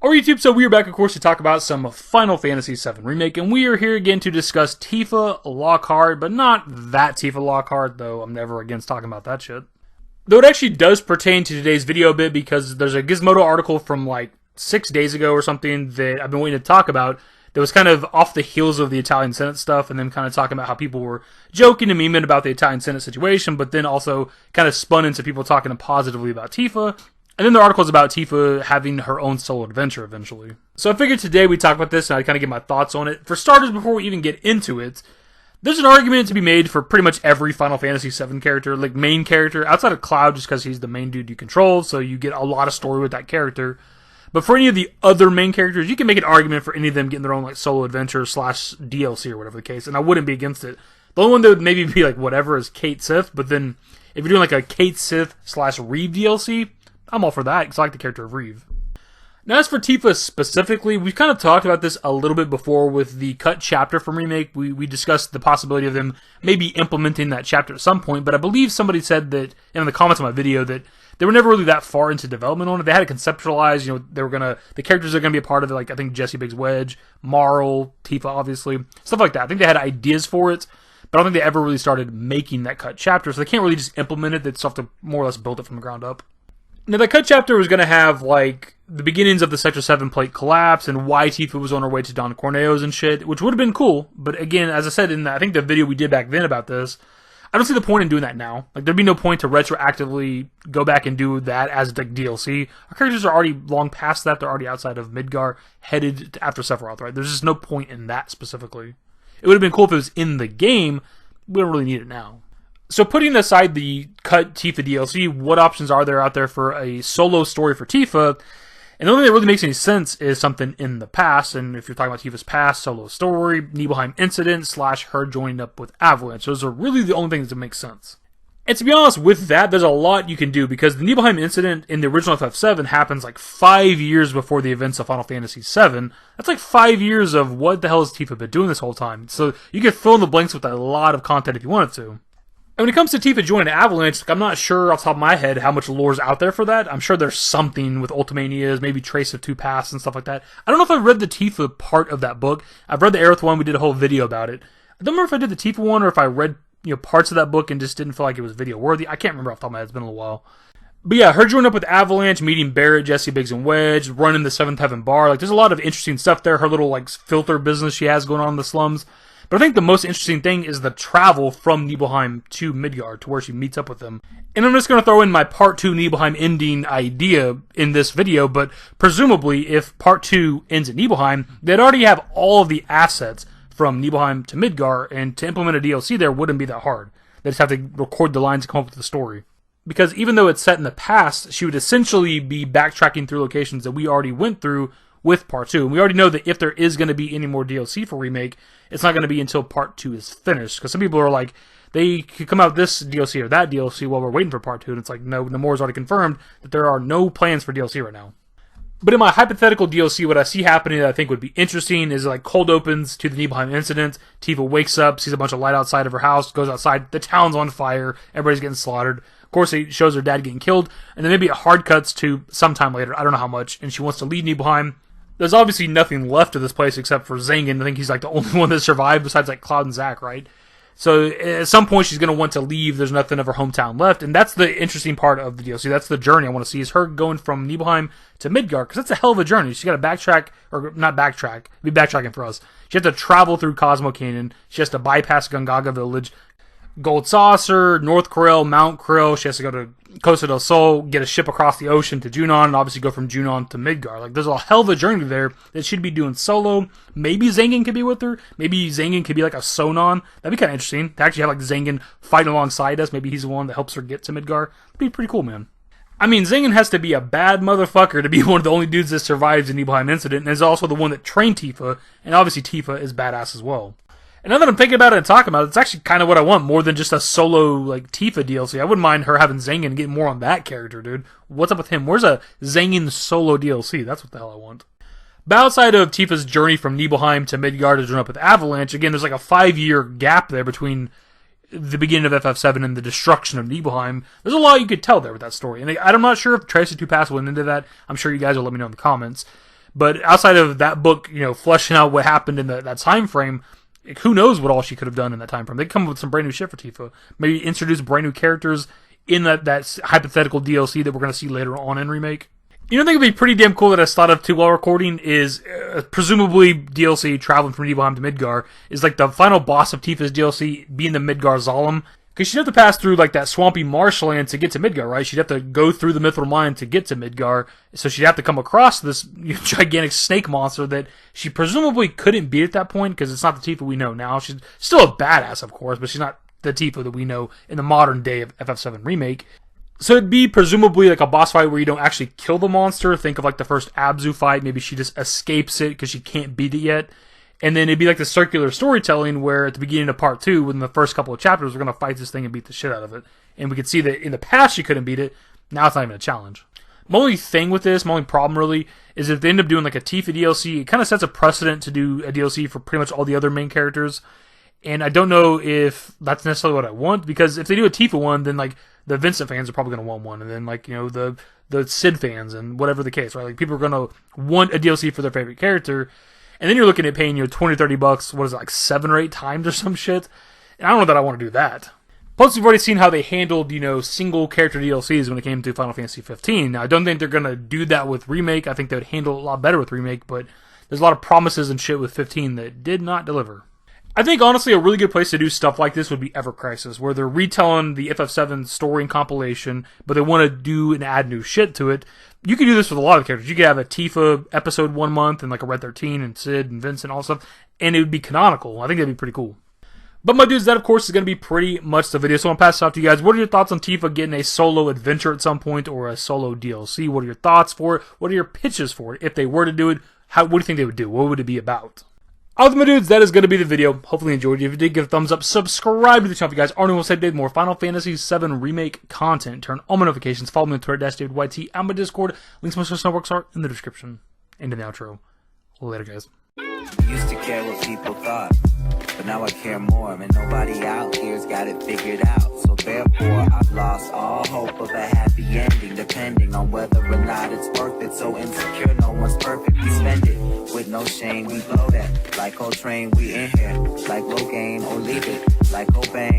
Alright YouTube, so we are back of course to talk about some Final Fantasy VII Remake, and we are here again to discuss Tifa Lockhart, but not that Tifa Lockhart, though I'm never against talking about that shit. Though it actually does pertain to today's video a bit, because there's a Gizmodo article from like 6 days ago or something that I've been waiting to talk about, that was kind of off the heels of the Italian Senate stuff, and then kind of talking about how people were joking and memeing about the Italian Senate situation, but then also kind of spun into people talking positively about Tifa. And then the article is about Tifa having her own solo adventure eventually. So I figured today we'd talk about this and I'd kind of get my thoughts on it. For starters, before we even get into it, there's an argument to be made for pretty much every Final Fantasy VII character, like main character, outside of Cloud just because he's the main dude you control, so you get a lot of story with that character. But for any of the other main characters, you can make an argument for any of them getting their own like solo adventure / DLC or whatever the case, and I wouldn't be against it. The only one that would maybe be like whatever is Cait Sith, but then if you're doing like a Cait Sith / Reeve DLC, I'm all for that, because I like the character of Reeve. Now, as for Tifa specifically, we've kind of talked about this a little bit before with the cut chapter from Remake. We discussed the possibility of them maybe implementing that chapter at some point, but I believe somebody said that, in the comments on my video, that they were never really that far into development on it. They had to conceptualize, the characters are going to be a part of it, like I think Jessie Biggs Wedge, Marl, Tifa, obviously, stuff like that. I think they had ideas for it, but I don't think they ever really started making that cut chapter, so they can't really just implement it. They just have to more or less build it from the ground up. Now, the cut chapter was going to have, like, the beginnings of the Sector 7 plate collapse and why Tifa was on her way to Don Corneo's and shit, which would have been cool. But again, as I said in, I think the video we did back then about this, I don't see the point in doing that now. Like, there'd be no point to retroactively go back and do that as, like, DLC. Our characters are already long past that. They're already outside of Midgar, headed to after Sephiroth, right? There's just no point in that specifically. It would have been cool if it was in the game. We don't really need it now. So putting aside the cut Tifa DLC, what options are there out there for a solo story for Tifa? And the only thing that really makes any sense is something in the past, and if you're talking about Tifa's past, solo story, Nibelheim incident / her joining up with Avalanche. Those are really the only things that make sense. And to be honest, with that, there's a lot you can do, because the Nibelheim incident in the original FF7 happens like 5 years before the events of Final Fantasy VII. That's like 5 years of what the hell has Tifa been doing this whole time. So you could fill in the blanks with a lot of content if you wanted to. And when it comes to Tifa joining Avalanche, I'm not sure off the top of my head how much lore's out there for that. I'm sure there's something with Ultimanias, maybe Trace of Two Paths and stuff like that. I don't know if I read the Tifa part of that book. I've read the Aerith one, we did a whole video about it. I don't remember if I did the Tifa one or if I read parts of that book and just didn't feel like it was video worthy. I can't remember off the top of my head, it's been a little while. But yeah, her joining up with Avalanche, meeting Barrett, Jessie Biggs and Wedge, running the Seventh Heaven bar. Like, there's a lot of interesting stuff there. Her little like filter business she has going on in the slums. But I think the most interesting thing is the travel from Nibelheim to Midgard, to where she meets up with them. And I'm just going to throw in my Part 2 Nibelheim ending idea in this video, but presumably if Part 2 ends at Nibelheim, they'd already have all of the assets from Nibelheim to Midgard, and to implement a DLC there wouldn't be that hard. They just have to record the lines and come up with the story. Because even though it's set in the past, she would essentially be backtracking through locations that we already went through with Part 2. And we already know that if there is going to be any more DLC for Remake, it's not going to be until Part 2 is finished. Because some people are like, they could come out with this DLC or that DLC while we're waiting for Part 2. And it's like, no, Namor is already confirmed that there are no plans for DLC right now. But in my hypothetical DLC, what I see happening that I think would be interesting is like cold opens to the Nibelheim incident. Tifa wakes up, sees a bunch of light outside of her house, goes outside, the town's on fire, everybody's getting slaughtered. Of course, it shows her dad getting killed. And then maybe it hard cuts to sometime later, I don't know how much, and she wants to leave Nibelheim. There's obviously nothing left of this place except for Zangan. I think he's like the only one that survived besides like Cloud and Zack, right? So at some point she's going to want to leave. There's nothing of her hometown left. And that's the interesting part of the DLC. That's the journey I want to see, is her going from Nibelheim to Midgard. Because that's a hell of a journey. She's got to backtrack, or not backtrack. It'd be backtracking for us. She has to travel through Cosmo Canyon. She has to bypass Gongaga Village, Gold Saucer, North Krill, Mount Krill. She has to go to Costa del Sol, get a ship across the ocean to Junon, and obviously go from Junon to Midgard. Like, there's a hell of a journey there that she'd be doing solo. Maybe Zangan could be with her. Maybe Zangan could be like a Sonon. That'd be kind of interesting to actually have like Zangan fighting alongside us. Maybe he's the one that helps her get to Midgard. That'd be pretty cool, man. I mean, Zangan has to be a bad motherfucker to be one of the only dudes that survives the Nibelheim incident, and is also the one that trained Tifa, and obviously Tifa is badass as well. And now that I'm thinking about it and talking about it, it's actually kind of what I want, more than just a solo, like, Tifa DLC. I wouldn't mind her having Zangan and getting more on that character, dude. What's up with him? Where's a Zangan solo DLC? That's what the hell I want. But outside of Tifa's journey from Nibelheim to Midgard to join up with Avalanche, again, there's like a 5-year gap there between the beginning of FF7 and the destruction of Nibelheim. There's a lot you could tell there with that story. And I'm not sure if Trace of Two Paths went into that. I'm sure you guys will let me know in the comments. But outside of that book, you know, fleshing out what happened in that time frame, like, who knows what all she could have done in that time frame. They come up with some brand new shit for Tifa. Maybe introduce brand new characters in that hypothetical DLC that we're going to see later on in Remake. You know, I think it'd be pretty damn cool that I thought of too while recording is presumably DLC traveling from Nibelheim to Midgar is like the final boss of Tifa's DLC being the Midgar Zalem. Because she'd have to pass through like that swampy marshland to get to Midgar, right? She'd have to go through the Mithril Mine to get to Midgar. So she'd have to come across this gigantic snake monster that she presumably couldn't beat at that point because it's not the Tifa we know now. She's still a badass, of course, but she's not the Tifa that we know in the modern day of FF7 Remake. So it'd be presumably like a boss fight where you don't actually kill the monster. Think of like the first Abzu fight. Maybe she just escapes it because she can't beat it yet. And then it'd be like the circular storytelling where at the beginning of part 2, within the first couple of chapters, we're going to fight this thing and beat the shit out of it. And we could see that in the past she couldn't beat it. Now it's not even a challenge. My only thing with this, my only problem really, is if they end up doing like a Tifa DLC, it kind of sets a precedent to do a DLC for pretty much all the other main characters. And I don't know if that's necessarily what I want, because if they do a Tifa one, then like the Vincent fans are probably going to want one. And then like, you know, the Sid fans and whatever the case, right? Like people are going to want a DLC for their favorite character. And then you're looking at paying, you know, $20, $30, what is it, like 7 or 8 times or some shit? And I don't know that I want to do that. Plus, we've already seen how they handled, you know, single character DLCs when it came to Final Fantasy 15. Now, I don't think they're going to do that with Remake. I think they would handle it a lot better with Remake, but there's a lot of promises and shit with 15 that did not deliver. I think, honestly, a really good place to do stuff like this would be Ever Crisis, where they're retelling the FF7 story and compilation, but they want to do and add new shit to it. You could do this with a lot of characters. You could have a Tifa episode 1 month, and like a Red 13, and Sid, and Vincent, all stuff, and it would be canonical. I think that'd be pretty cool. But my dudes, that of course is going to be pretty much the video, so I'm going to pass it off to you guys. What are your thoughts on Tifa getting a solo adventure at some point, or a solo DLC? What are your thoughts for it? What are your pitches for it? If they were to do it, what do you think they would do? What would it be about? Alright, my dudes, that is going to be the video. Hopefully you enjoyed it. If you did, give it a thumbs up. Subscribe to the channel if you guys aren't able to more Final Fantasy 7 Remake content. Turn on my notifications. Follow me on Twitter, @DavidYT, and my Discord. Links to my social networks are in the description and in the outro. Later, guys. Used to care what people thought, but now I care more, and nobody out here's got it figured out. So therefore, I've lost all hope of a happy ending, depending on whether or not it's worth it. So insecure, no one's perfect. We spend it with no shame. We blow that like Coltrane. We in here like Rogaine, or leave it like Cobain.